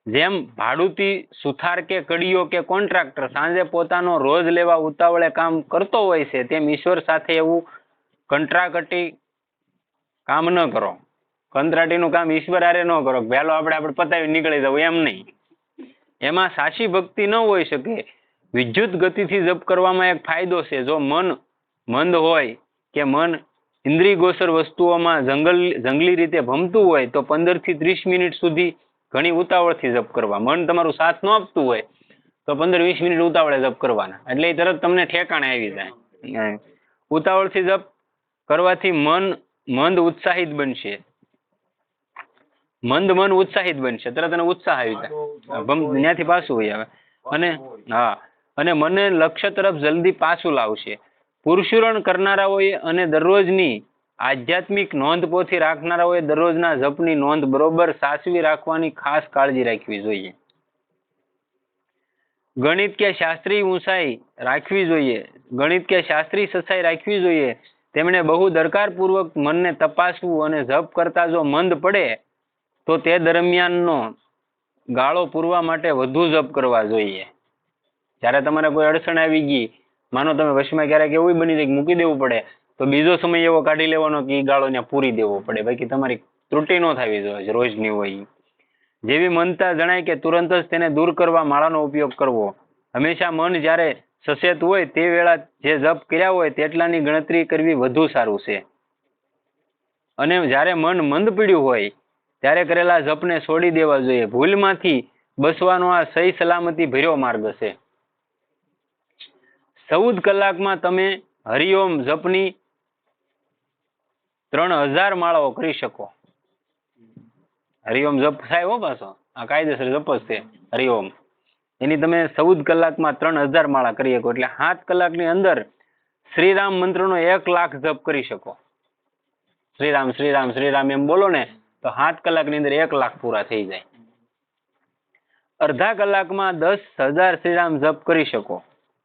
જેમ ભાડુતી, સુથાર કે કડીઓ કે કોન્ટ્રાક્ટર સાંજે પોતાનો રોજ લેવા ઉતાવળે કામ કરતો હોય છે, તેમ ઈશ્વર સાથે એવું કંટ્રાકટી કામ ન કરો. કંત્રાટીનું કામ ઈશ્વર હારે ન કરો. વહેલો આપણે પતાવી નીકળી જવું એમ નહીં. એમાં સાચી ભક્તિ ન હોઈ શકે. વિદ્યુત ગતિથી જપ કરવામાં એક ફાયદો છે. જો મન મંદ હોય કે મન ઇન્દ્રિયગોચર વસ્તુઓમાં જંગલી રીતે ભમતું હોય તો 15 થી 30 મિનિટ સુધી ઘણી ઉતાવળથી જપ કરવા. મન તમારું સાથ ન આપતું હોય તો 15-20 મિનિટ ઉતાવળે જપ કરવાના, એટલે એ તરત તમને ઠેકાણે આવી જાય. ઉતાવળથી જપ કરવાથી મન મંદ ઉત્સાહિત બનશે. મંદ મન ઉત્સાહિત બનશે, તરત એને ઉત્સાહ આવી જાય, ત્યાંથી પાછું હોય આવે. અને હા, અને મને લક્ષ્ય તરફ જલ્દી પાછું લાવશે. પુરુષાર્થ કરનારાઓએ અને દરરોજની આધ્યાત્મિક નોંધપોથી રાખનારાઓએ દરરોજના જપની નોંધ બરોબર સાચવી રાખવાની ખાસ કાળજી રાખવી જોઈએ. ગણિત કે શાસ્ત્રીય ઊંચાઈ રાખવી જોઈએ, ગણિત કે શાસ્ત્રીય સચ્ચાઈ રાખવી જોઈએ. તેમણે બહુ દરકારપૂર્વક મનને તપાસવું અને જપ કરતા જો મંદ પડે તો તે દરમિયાનનો ગાળો પૂરવા માટે વધુ જપ કરવા જોઈએ. જ્યારે તમારે કોઈ અડચણ આવી ગઈ, માનો તમે વશમાં ક્યારેક એવું બની જાય કે મૂકી દેવું પડે, તો બીજો સમય એવો કાઢી લેવાનો કે એ ગાળો ત્યાં પૂરી દેવો પડે, બાકી તમારી ત્રુટિ ન થવી જોઈએ રોજની હોય. જેવી મનતા જણાય કે તુરંત જ તેને દૂર કરવા માળાનો ઉપયોગ કરવો. હંમેશા મન જ્યારે સચેત હોય તે વેળા જે જપ કર્યા હોય તેટલાની ગણતરી કરવી વધુ સારું છે. અને જ્યારે મન મંદ પીડ્યું હોય ત્યારે કરેલા જપને છોડી દેવા જોઈએ. ભૂલમાંથી બસવાનો આ સહી સલામતી ભર્યો માર્ગ છે. 14 કલાકમાં તમે હરિઓમ જપની 3000 માળાઓ કરી શકો. હરિઓમ જપ થાય હો, પાછો આ કાયદેસર જપ જ છે હરિઓમ. એની તમે 14 કલાકમાં 3000 માળા કરી શકો, એટલે 7 કલાકની અંદર શ્રીરામ મંત્રનો 1 લાખ જપ કરી શકો. શ્રીરામ શ્રીરામ શ્રીરામ એમ બોલો ને તો 7 કલાકની અંદર 1 લાખ પૂરા થઈ જાય. અડધા કલાકમાં 10,000 શ્રીરામ જપ કરી શકો.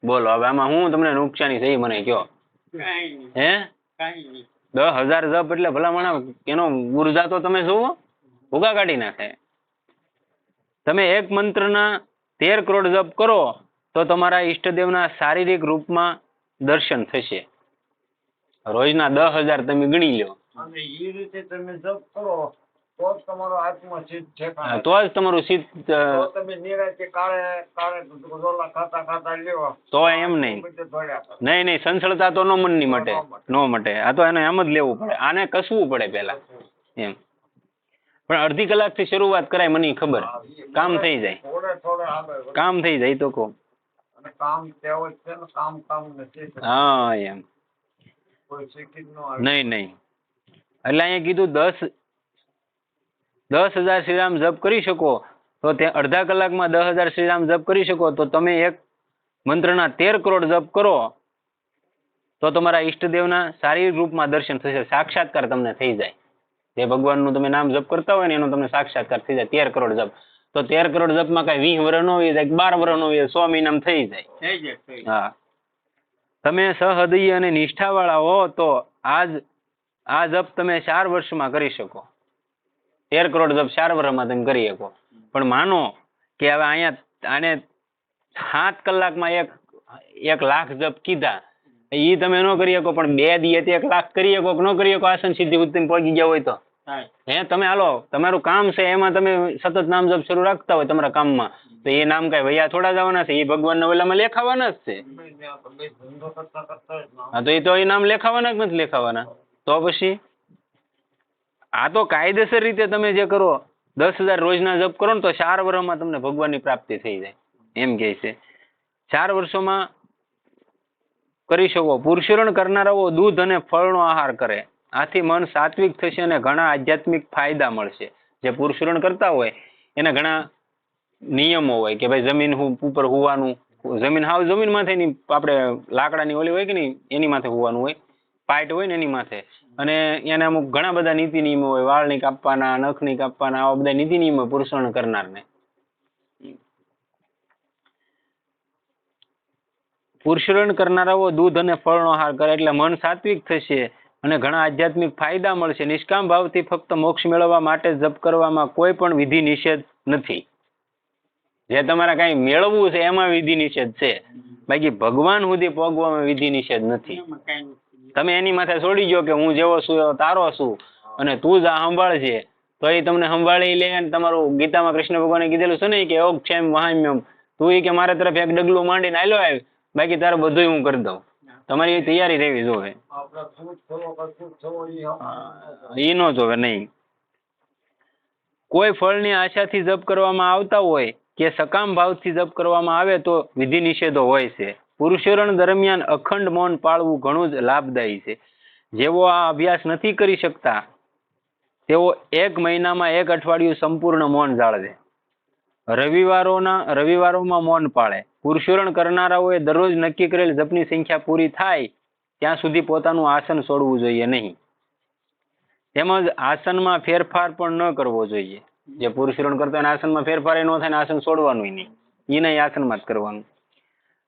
બોલો હવે આમાં હું તમને નુકસાની થઈ મને કયો? હે 10,000 જપ એટલે ભલામણ એનો ઉર્જા તો તમે જુઓ, ભૂગા કાઢી નાખે. તમે એક મંત્રના 13 કરોડ જપ કરો તો તમારા ઈષ્ટદેવના શારીરિક રૂપમાં દર્શન થશે. રોજના 10,000 તમે ગણી લો. અને એ રીતે તમે જપ કરો તો જ તમારો આત્મા સિદ્ધ છે. તો જ તમારું સિદ્ધ. તમે નિરાંતે કાળે કાળે રોલા ખાતા લ્યો તો એમ નહીં, નહીં સંસળતા તો નો મનની મટે, નો મટે. આ તો એને એમ જ લેવું પડે, આને કસવું પડે પેલા એમ. પણ અડધી કલાકથી શરૂઆત કરાય, મને ખબર, કામ થઈ જાય, કામ થઈ જાય તો કહો. હા એમ નહીં નહીં. એટલે અહીંયા કીધું 10,000 શ્રીરામ જપ કરી શકો તો તે અડધા કલાકમાં 10,000 શ્રીરામ જપ કરી શકો તો તમે એક મંત્રના 13 કરોડ જપ કરો તો તમારા ઈષ્ટદેવના શારીરિક રૂપમાં દર્શન થશે, સાક્ષાત્કાર તમને થઈ જાય. જે ભગવાનનું તમે નામ જપ કરતા હોય ને એનો તમને સાક્ષાત્કાર થઈ જાય. 13 કરોડ જપ તો 13 કરોડ જપમાં કઈ 20 વર્ષ નો હોય, 12 વર્ષ નો હોય, 100 મહિનામાં થઈ જાય. હા, તમે સહૃદય અને નિષ્ઠાવાળા હો તો આ જપ તમે 4 વર્ષમાં કરી શકો. 13 કરોડ જપ 4 વર્ષમાં તમે કરી શકો. પણ માનો કે હવે અહીંયા આને 7 કલાકમાં 1 લાખ જપ કીધા, એ તમે ન કરી શકો, પણ 2 દિવસે 1 લાખ કરી શકો કે ન કરી શકો? આસન સિદ્ધિ ઉત્તમ પહોંચી ગયા હોય તો હે તમે હાલો, તમારું કામ છે એમાં તમે સતત નામ જપ શરૂ રાખતા હોય તમારા કામમાં, તો એ નામ કઈ વૈયા થોડા જવાના છે? એ ભગવાનના ઓલામાં લેખાવાના જ છે. હા, તો એ નામ લેખાવાના જ નથી લેખાવાના. તો પછી આ તો કાયદેસર રીતે તમે જે કરો 10,000 રોજના જપ કરો ને તો 4 વર્ષમાં તમને ભગવાનની પ્રાપ્તિ થઈ જાય એમ કહે છે. 4 વર્ષોમાં કરી શકો. પુરુષાર્થ કરનારાઓ દૂધ અને ફળનો આહાર કરે, આથી મન સાત્વિક થશે અને ઘણા આધ્યાત્મિક ફાયદા મળશે. જે પુરુષાર્થ કરતા હોય એને ઘણા નિયમો હોય કે ભાઈ જમીન ઉપર હોવાનું, જમીન હાવ જમીન માથે ની, આપણે લાકડાની ઓલી હોય કે નહીં એની માથે હોવાનું હોય, પાઇટ હોય ને એની માથે. અને એને અમુક ઘણા બધા નીતિ નિયમો હોય, વાળ નહીં કાપવાના, નખ નહીં કાપવાના, આવા બધા નીતિ નિયમો પુરુષાર્થ કરનારને. પુરુષાર્થ કરનારાઓ દૂધ અને ફળનો આહાર કરે એટલે મન સાત્વિક થશે અને ઘણા આધ્યાત્મિક ફાયદા મળશે. નિષ્કામ ભાવથી ફક્ત મોક્ષ મેળવવા માટે જપ કરવામાં કોઈ પણ વિધિ નિષેધ નથી. જે તમારે કઈ મેળવવું છે એમાં વિધિ નિષેધ છે, બાકી ભગવાન સુધી પહોંચવામાં વિધિ નિષેધ નથી. તમે એની માથે છોડી ગયો કે હું જેવો છું એવો તારો છું અને તું જ આ સંભાળજે, તો એ તમને સંભાળી લે. તમારું ગીતામાં કૃષ્ણ ભગવાને કીધેલું છે ને કે યોગ ક્ષેમ વહામ્યમ, તું એ કે મારા તરફ એક ડગલું માંડીને આલ્યો આવે, બાકી તારે બધું હું કરી દઉં. તમારી તૈયારી રહેવી જોવે, એ ન જોવે નહીં. કોઈ ફળની આશાથી જપ કરવામાં આવતા હોય કે સકામ ભાવથી જપ કરવામાં આવે તો વિધિ નિષેધો હોય છે. પુરુષાર્થ દરમિયાન અખંડ મૌન પાળવું ઘણું જ લાભદાયી છે. જેઓ આ અભ્યાસ નથી કરી શકતા તેઓ 1 મહિનામાં 1 અઠવાડિયું સંપૂર્ણ મૌન જાળવે. રવિવારોમાં મૌન પાળે. પુરુષોરણ કરનારાઓએ દરરોજ નક્કી કરેલ જપની સંખ્યા પૂરી થાય ત્યાં સુધી પોતાનું આસન છોડવું જોઈએ નહીં. તેમજ આસનમાં ફેરફાર પણ ન કરવો જોઈએ. જે પુરુષોરણ કરતા હોય આસનમાં ફેરફાર ન થાય ને આસન છોડવાનું નહીં, એને આસનમાં જ કરવાનું.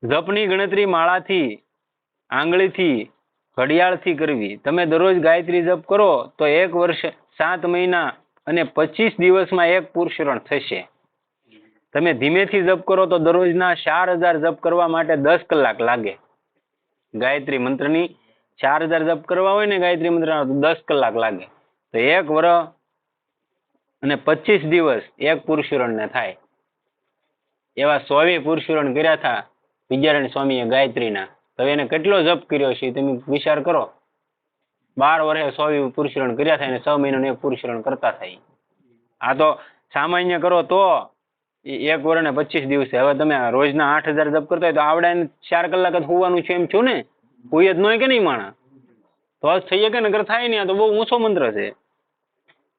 જપની ગણતરી માળાથી, આંગળીથી, ઘડિયાળથી કરવી. તમે દરરોજ ગાયત્રી જપ કરો તો 1 વર્ષ 7 મહિના અને 25 દિવસમાં 1 પુરુષોરણ થશે. તમે ધીમેથી જપ કરો તો દરરોજના 4000 જપ કરવા માટે 10 કલાક લાગે. ગાયત્રી મંત્રની 4000 જપ કરવા હોય ને ગાયત્રી મંત્રના તો 10 કલાક લાગે. તો 1 વર્ષ અને 25 દિવસ 1 પુરુષોરણને થાય. એવા 100 પુરુષોરણ કર્યા હતા વિદ્યારણ્ય સ્વામીએ ગાયત્રીના. હવે એને કેટલો જપ કર્યો છે તમે વિચાર કરો. 12 વર્ષે 100 પુરુષોરણ કર્યા થાય અને 6 મહિનાનું 1 પુરુષોરણ કરતા થાય. આ તો સામાન્ય કરો તો 1 વર્ષ ને 25 દિવસે. હવે તમે રોજના 8000 જપ કરતા હોય તો આવડે 4 કલાક જ હોવાનું છે એમ છું ને. કોઈ જ ન હોય કે નહીં માણા તો જ થઈ શકે નગર થાય નહીં. આ તો બહુ ઊંચો મંત્ર છે.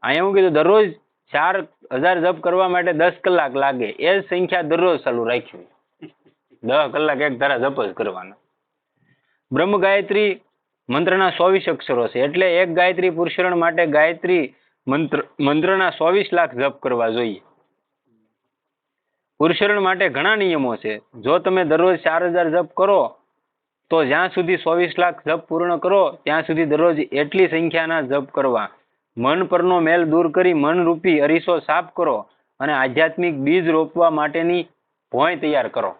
અહીંયા એવું કીધું દરરોજ 4000 જપ કરવા માટે 10 કલાક લાગે. એ જ સંખ્યા દરરોજ ચાલુ રાખ્યું. 10 કલાક એક ધારા જપ જ કરવાના. બ્રહ્મ ગાયત્રી મંત્રના 24 અક્ષરો છે એટલે એક ગાયત્રી પુરુષોરણ માટે ગાયત્રી મંત્રના 24 લાખ જપ કરવા જોઈએ. પુરુષોરણ માટે ઘણા નિયમો છે. જો તમે દરરોજ 4000 જપ કરો તો જ્યાં સુધી 24 લાખ જપ પૂર્ણ કરો ત્યાં સુધી દરરોજ એટલી સંખ્યાના જપ કરવા. મન પરનો મેલ દૂર કરી મનરૂપી અરીસો સાફ કરો અને આધ્યાત્મિક બીજ રોપવા માટેની ભોંય તૈયાર કરો.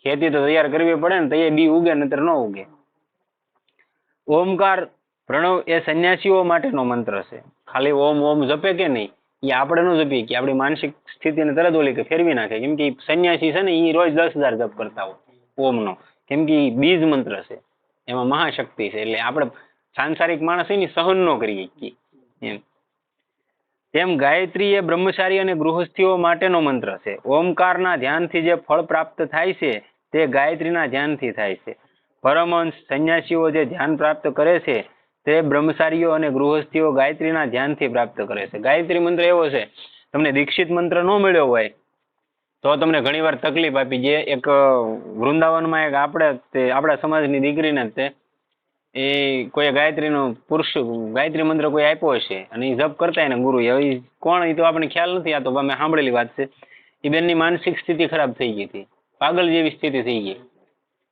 ખેતી તો તૈયાર કરવી પડે ને, તો એ બી ઉગે નહીતર ન ઉગે. ઓમકાર પ્રણવ એ સંન્યાસીઓ માટેનો મંત્ર છે. ખાલી ઓમ ઓમ જપે કે નહીં એ આપણે ન જપીએ કે આપણી માનસિક સ્થિતિને તરત ઓલી કે ફેરવી નાખે. કેમ કે સંન્યાસી છે ને એ રોજ 10,000 જપ કરતા હોય ઓમનો. કેમ કે બીજ મંત્ર છે, એમાં મહાશક્તિ છે. એટલે આપણે સાંસારિક માણસ એની સહન ન કરીએ એમ. તેમ ગાયત્રી એ બ્રહ્મચારી અને ગૃહસ્થીઓ માટેનો મંત્ર છે. ઓમકારના ધ્યાનથી જે ફળ પ્રાપ્ત થાય છે તે ગાયત્રીના ધ્યાનથી થાય છે. પરમહંસ સંન્યાસીઓ જે ધ્યાન પ્રાપ્ત કરે છે તે બ્રહ્મચારીઓ અને ગૃહસ્થીઓ ગાયત્રીના ધ્યાનથી પ્રાપ્ત કરે છે. ગાયત્રી મંત્ર એવો છે, તમને દીક્ષિત મંત્ર ન મળ્યો હોય તો તમને ઘણીવાર તકલીફ આપી. જે એક વૃંદાવનમાં એક આપણા સમાજની દીકરીને તે એ કોઈ ગાયત્રીનો ગાયત્રી મંત્ર કોઈ આપ્યો હશે અને એ જપ કરતા એને ગુરુ. હવે કોણ એ તો આપણને ખ્યાલ નથી. આ તો અમે સાંભળેલી વાત છે. એ બેનની માનસિક સ્થિતિ ખરાબ થઈ ગઈ હતી, પાગલ જેવી સ્થિતિ થઈ ગઈ.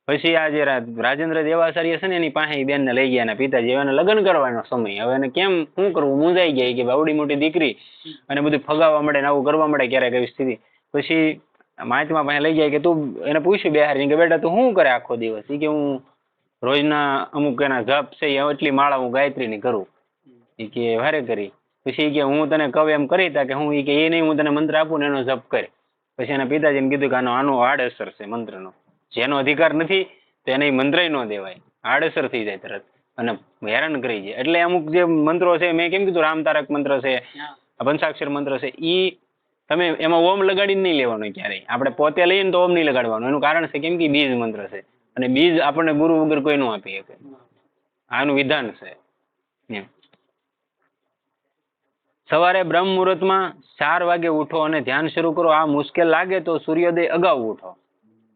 પછી આ જે રાજેન્દ્ર દેવાચાર્ય છે ને એની પાસે એ બેનને લઈ ગયા. એના પિતાજી એને લગ્ન કરવાનો સમય. હવે એને કેમ શું કરવું મૂંઝાઈ ગયા કે આવડી મોટી દીકરી અને બધું ફગાવવા મળે ને આવું કરવા મળે ક્યારેક એવી સ્થિતિ. પછી મહાત્મા પાસે લઈ જાય કે તું એને પૂછ્યું બેહારી કે બેટા તું શું કરે આખો દિવસ? એ કે હું રોજના અમુક એના જપ છે એટલી માળા હું ગાયત્રીની કરું. એ કે વારે કરી. પછી કે હું તને કહું એમ કરી તા કે હું એ કે એ નહીં હું તને મંત્ર આપું ને એનો જપ કરે. પછી એના પિતાજીને કીધું કે આનો આડઅસર છે મંત્રનો. જેનો અધિકાર નથી તો એને મંત્ર ન દેવાય, આડઅસર થઈ જાય તરત અને હેરાન કરી જાય. એટલે અમુક જે મંત્રો છે મેં કેમ કીધું રામતારક મંત્ર છે, પંચાક્ષર મંત્ર છે, એ તમે એમાં ઓમ લગાડીને નહીં લેવાનો ક્યારેય. આપણે પોતે લઈએ ને તો ઓમ નહીં લગાડવાનું. એનું કારણ છે કેમ કે બીજ મંત્ર છે અને બીજ આપણને ગુરુ વગર કોઈ ન આપી શકે. આનું વિધાન છે. સવારે બ્રહ્મ મુહૂર્તમાં 4 વાગે ઉઠો અને ધ્યાન શરૂ કરો. આ મુશ્કેલ લાગે તો સૂર્યોદય અગાઉ ઉઠો.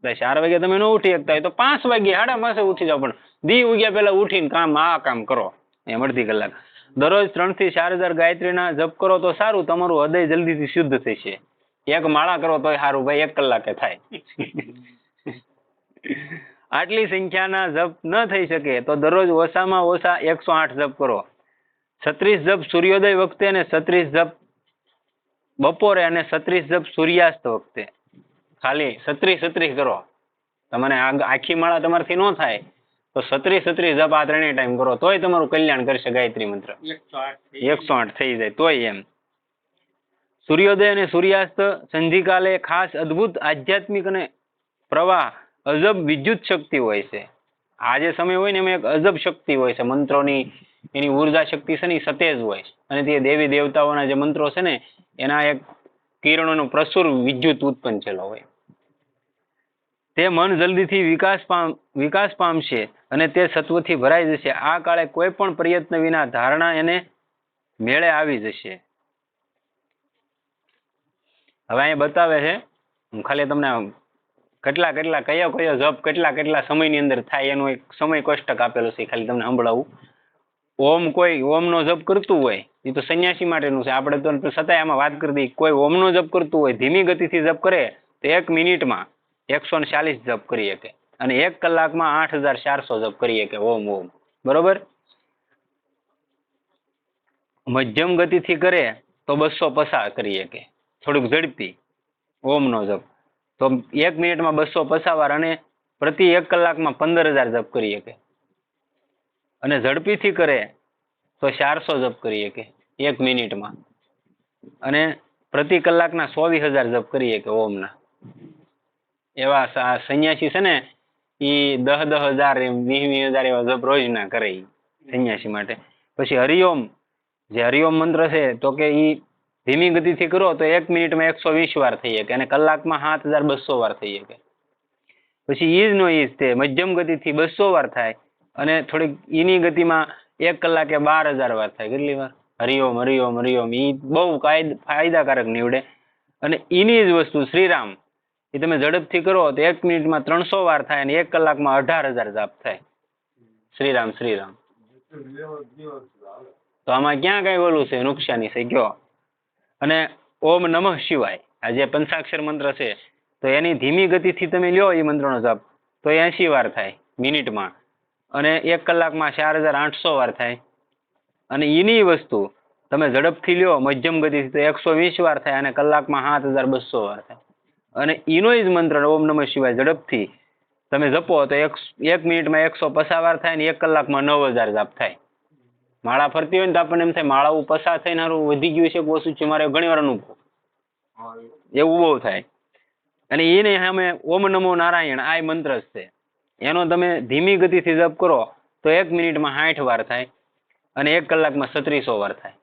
4 વાગે તમે ન ઉઠી શકતા હોય તો 5 વાગે 5:30 ઉઠી જાઓ, પણ દી ઉગ્યા પહેલા ઉઠીને કામ કરો એમ અડધી કલાક. દરરોજ 3 થી 4000 ગાયત્રીના જપ કરો તો સારું. તમારું હૃદય જલ્દીથી શુદ્ધ થશે. એક માળા કરો તોય સારું ભાઈ, 1 કલાકે થાય. આટલી સંખ્યાના જપ ન થઈ શકે તો દરરોજ ઓછામાં ઓછા 108 જપ કરો. 36 જપ સૂર્યોદય વખતે અને 36 જપ બપોરે અને 36 જપ સૂર્યાસ્ત વખતે. ખાલી 36 કરો. તમને આખી માળા તમારાથી ન થાય તો 36 જપ આ 3 ટાઈમ કરો તોય તમારું કલ્યાણ કરશે ગાયત્રી મંત્ર. 108 થઈ જાય તોય એમ. સૂર્યોદય અને સૂર્યાસ્ત સંધિકાલે ખાસ અદ્ભુત આધ્યાત્મિક અને પ્રવાહ અજબ વિદ્યુત શક્તિ હોય છે. આ જે સમય હોય ને એમાં એક અજબ શક્તિ હોય છે. મંત્રોની એની ઉર્જા શક્તિ છે ને એ સતેજ હોય અને તે દેવી દેવતાઓના જે મંત્રો છે ને એના એક કિરણોનો પ્રસુર વિદ્યુત ઉત્પન્ન થયેલો હોય. તે મન જલ્દીથી વિકાસ પામશે અને તે સત્વથી ભરાઈ જશે. આ કાળે કોઈ પણ પ્રયત્ન વિના ધારણા એને મેળે આવી જશે. હવે અહીંયા બતાવે છે, હું ખાલી તમને કેટલા કયો જપ કેટલા સમયની અંદર થાય એનો એક સમય કોષ્ટક આપેલો છે, ખાલી તમને સંભળાવું. ઓમનો જપ કરતું હોય એ તો સંન્યાસી માટેનું છે. આપણે તો છતાંય આમાં વાત કરી દઈએ, કોઈ ઓમનો જપ કરતું હોય ધીમી ગતિથી જપ કરે તો 1 મિનિટમાં 140 જપ કરી શકે અને 1 કલાકમાં 8400 જપ કરી શકે. ઓમ બરોબર. મધ્યમ ગતિથી કરે તો 250 કરી શકે, થોડુંક ઝડપી ઓમનો જપ તો 1 મિનિટમાં 250 વાર અને પ્રતિ 1 કલાકમાં 15000 જપ કરી શકે. અને ઝડપીથી કરે તો 400 જપ કરી શકે 1 મિનિટમાં અને પ્રતિ કલાકના 24000 જપ કરી શકે ઓમના. એવા સંન્યાસી છે ને એ 10,000 એમ 20,000 એવા જપ રોજના કરે સંન્યાસી માટે. પછી હરિઓમ, જે હરિઓમ મંત્ર છે તો કે એ ધીમી ગતિથી કરો તો 1 મિનિટમાં 120 વાર થઈ શકે અને કલાકમાં 7200 વાર થઈ શકે. પછી ઈજ તે મધ્યમ ગતિથી 200 વાર થાય અને થોડીક ઈની ગતિમાં 1 કલાકે 12,000 વાર થાય. કેટલી વાર? હરિઓમ હરિઓમ હરિઓમ. એ બહુ ફાયદાકારક નીવડે. અને એની જ વસ્તુ શ્રીરામ, એ તમે ઝડપથી કરો તો 1 મિનિટમાં 300 વાર થાય અને 1 કલાકમાં 18,000 જાપ થાય. શ્રીરામ શ્રીરામ. તો આમાં ક્યાં કઈ ઓલું છે નુકસાની છે કયો? અને ઓમ નમઃ શિવાય, આ જે પંચાક્ષર મંત્ર છે તો એની ધીમી ગતિથી તમે લ્યો એ મંત્રનો જપ તો 80 વાર થાય મિનિટમાં અને 1 કલાકમાં 4800 વાર થાય. અને એની વસ્તુ તમે ઝડપથી લ્યો મધ્યમ ગતિથી તો 120 વાર થાય અને કલાકમાં 7200 વાર થાય. અને એનો જ મંત્ર ઓમ નમઃ શિવાય ઝડપથી તમે જપો તો 1 મિનિટમાં 150 વાર થાય અને 1 કલાકમાં 9000 જાપ થાય. માળા ફરતી હોય ને તો આપણને એમ થાય માળાઓ પસાર થઈને વધી ગયું છે કે ઓછું છે, મારે ઘણી વાર અનુભવ એવું બહુ થાય. અને એને સામે ઓમ નમો નારાયણ આ મંત્ર જ છે, એનો તમે ધીમી ગતિથી જપ કરો તો 1 મિનિટમાં 60 વાર થાય અને 1 કલાકમાં 3600 વાર થાય.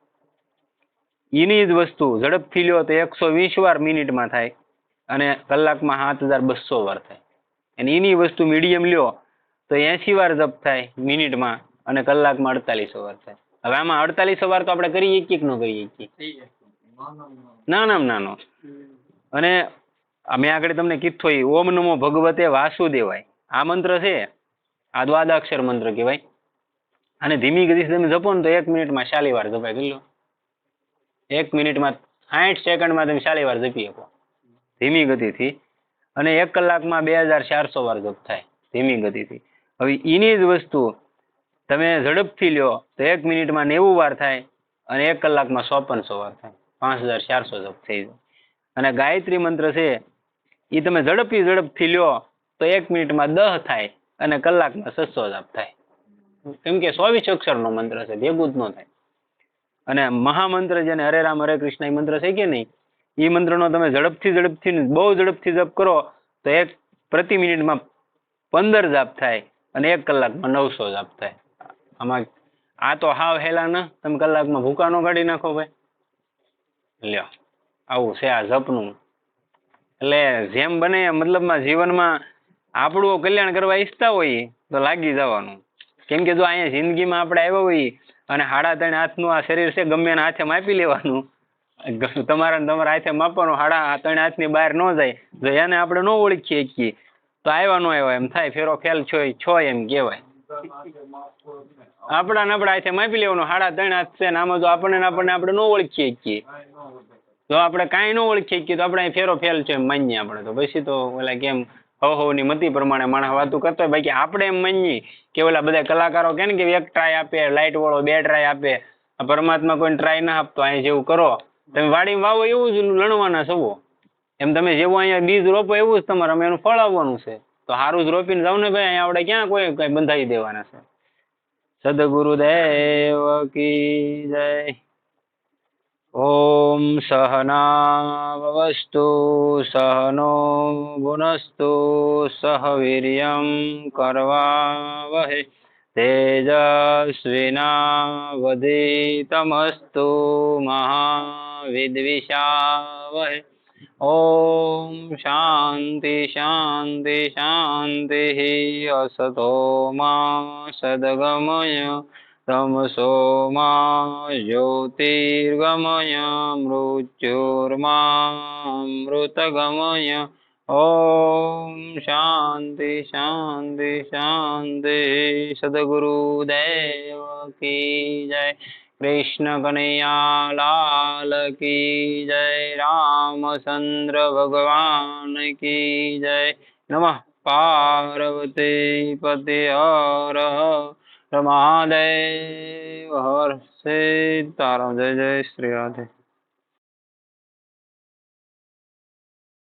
એની જ વસ્તુ ઝડપથી લ્યો તો 120 વાર મિનિટમાં થાય અને કલાકમાં 7200 વાર થાય. અને એની વસ્તુ મીડિયમ લ્યો તો 80 વાર જપ થાય મિનિટમાં અને કલાકમાં 4800 વાર થાય. હવે આમાં 4800 વાર તો આપણે કરી શકીએ કે ન કરી શકીએ? નાનો. અને મેં આગળ તમને કીધું એ ઓમ નમો ભગવતે વાસુદેવાય આ મંત્ર છે, આ દ્વાદક્ષર મંત્ર કહેવાય. અને ધીમી ગતિથી તમે જપો ને તો 1 મિનિટમાં 40 વાર જપાય. કેટલો? 1 મિનિટમાં 60 સેકન્ડમાં તમે 40 વાર જપી શકો ધીમી ગતિથી અને 1 કલાકમાં 2400 વાર જપ થાય ધીમી ગતિથી. હવે એની જ વસ્તુ તમે ઝડપથી લ્યો તો 1 મિનિટમાં 90 વાર થાય અને 1 કલાકમાં 5600 વાર થાય. 5400 જપ થઈ જાય. અને ગાયત્રી મંત્ર છે એ તમે ઝડપથી લ્યો તો 1 મિનિટમાં 10 થાય અને કલાકમાં 600 જાપ થાય. કેમ કે 24 અક્ષરનો મંત્ર છે, ભેગું જ ન થાય. અને મહામંત્ર જેને હરે રામ હરે કૃષ્ણ એ મંત્ર છે કે નહીં, એ મંત્રનો તમે બહુ ઝડપથી જપ કરો તો પ્રતિ મિનિટમાં 15 જાપ થાય અને 1 કલાકમાં 900 જાપ થાય. આમાં આ તો હાવ હેલા ના, તમે કલાકમાં ભૂકા નો કાઢી નાખો ભાઈ. લ્યો આવું છે આ જપનું. એટલે જેમ બને મતલબમાં જીવનમાં આપણું કલ્યાણ કરવા ઈચ્છતા હોઈએ તો લાગી જવાનું. કેમ કે જો અહીંયા જિંદગીમાં આપણે આવ્યા હોઈએ અને 3.5 હાથનું આ શરીર છે, ગમે એના હાથે માપી લેવાનું. તમારા હાથે માપવાનું, 3.5 હાથની બહાર ન જાય. જો એને આપણે ન ઓળખીએ શકીએ તો આવ્યા એમ થાય, ફેરો ફેલ છો એમ કહેવાય. આપણા હાથે માપી લેવાનું 3.5 હાથ છે ને આમાં જો આપણે ન ઓળખીએ શકીએ, જો આપણે કાંઈ ન ઓળખીએ શકીએ તો આપણે ફેરો ફેલ છે એમ માનીએ આપણે. તો પછી તો ઓલા કેમ ની મતિ પ્રમાણે માણસ વાતું કરતો હોય. બાકી આપણે એમ માનીએ કે ઓલા બધા કલાકારો કે ને કે 1 ટ્રાય આપે, લાઇટ વાળો 2 ટ્રાય આપે. પરમાત્મા કોઈ ટ્રાય ના આપતો, અહીં જેવું કરો તમે વાડીમાં વાવો એવું જ લણવાના છો. એમ તમે જેવું અહીંયા બીજ રોપો એવું જ તમારે અમે એનું ફળ આવવાનું છે. તો સારું જ રોપીને જાવ ને ભાઈ, અહીંયા આપણે ક્યાં કોઈ કઈ બંધાઈ દેવાના છે. સદગુરુદેવ કી જય. ઓમ સહનાવવસ્તુ સહનો ભુનસ્તુ સહ વીર્યં કરવાવહે તેજસ્વિનાવધીતમસ્તુ મહાવિદ્વિષાવહે. ઓમ શાંતિ શાંતિ શાંતિ. અસતો મા સદગમય तमसो मा ज्योतिर्गमय मृत्युर्मामृतगमय ओम शांति शांति शांति। सद्गुरुदेव की जय। कृष्ण कन्हैया लाल की जय। रामचंद्र भगवान की जय। नमः पार्वती पते हर हर महादेव। हर सीताराम। जय जय श्री राधे।